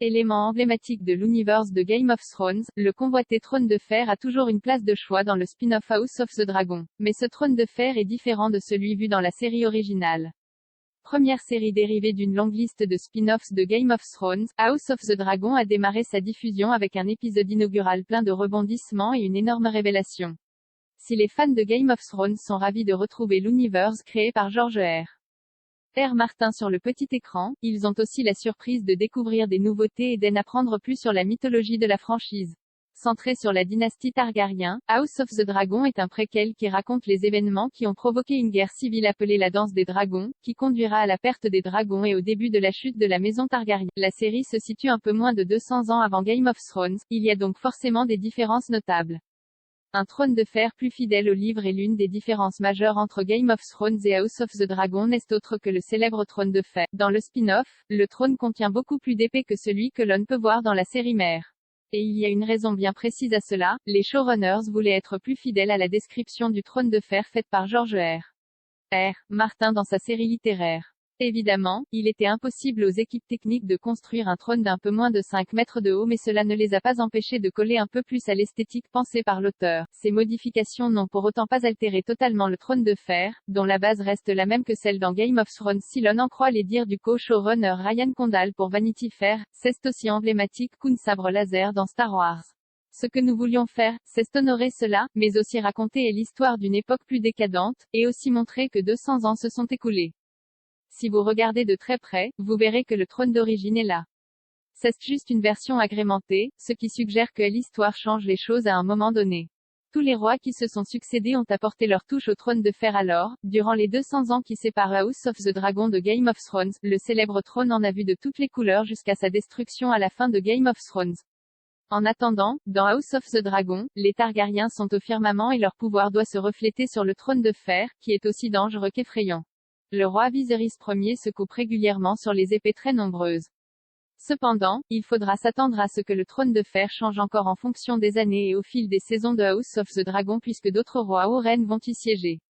Élément emblématique de l'univers de Game of Thrones, le convoité trône de fer a toujours une place de choix dans le spin-off House of the Dragon. Mais ce trône de fer est différent de celui vu dans la série originale. Première série dérivée d'une longue liste de spin-offs de Game of Thrones, House of the Dragon a démarré sa diffusion avec un épisode inaugural plein de rebondissements et une énorme révélation. Si les fans de Game of Thrones sont ravis de retrouver l'univers créé par George R. Martin sur le petit écran, ils ont aussi la surprise de découvrir des nouveautés et d'en apprendre plus sur la mythologie de la franchise. Centré sur la dynastie Targaryen, House of the Dragon est un préquel qui raconte les événements qui ont provoqué une guerre civile appelée la Danse des Dragons, qui conduira à la perte des dragons et au début de la chute de la maison Targaryen. La série se situe un peu moins de 200 ans avant Game of Thrones, il y a donc forcément des différences notables. Un trône de fer plus fidèle au livre est l'une des différences majeures entre Game of Thrones et House of the Dragon n'est autre que le célèbre trône de fer. Dans le spin-off, le trône contient beaucoup plus d'épées que celui que l'on peut voir dans la série mère. Et il y a une raison bien précise à cela, les showrunners voulaient être plus fidèles à la description du trône de fer faite par George R. Martin dans sa série littéraire. Évidemment, il était impossible aux équipes techniques de construire un trône d'un peu moins de 5 mètres de haut mais cela ne les a pas empêchés de coller un peu plus à l'esthétique pensée par l'auteur. Ces modifications n'ont pour autant pas altéré totalement le trône de fer, dont la base reste la même que celle dans Game of Thrones si l'on en croit les dires du co-showrunner Ryan Condal pour Vanity Fair, c'est aussi emblématique qu'une sabre laser dans Star Wars. Ce que nous voulions faire, c'est honorer cela, mais aussi raconter l'histoire d'une époque plus décadente, et aussi montrer que 200 ans se sont écoulés. Si vous regardez de très près, vous verrez que le trône d'origine est là. C'est juste une version agrémentée, ce qui suggère que l'histoire change les choses à un moment donné. Tous les rois qui se sont succédés ont apporté leur touche au trône de fer alors, durant les 200 ans qui séparent House of the Dragon de Game of Thrones, le célèbre trône en a vu de toutes les couleurs jusqu'à sa destruction à la fin de Game of Thrones. En attendant, dans House of the Dragon, les Targaryens sont au firmament et leur pouvoir doit se refléter sur le trône de fer, qui est aussi dangereux qu'effrayant. Le roi Viserys Ier se coupe régulièrement sur les épées très nombreuses. Cependant, il faudra s'attendre à ce que le trône de fer change encore en fonction des années et au fil des saisons de House of the Dragon puisque d'autres rois ou reines vont y siéger.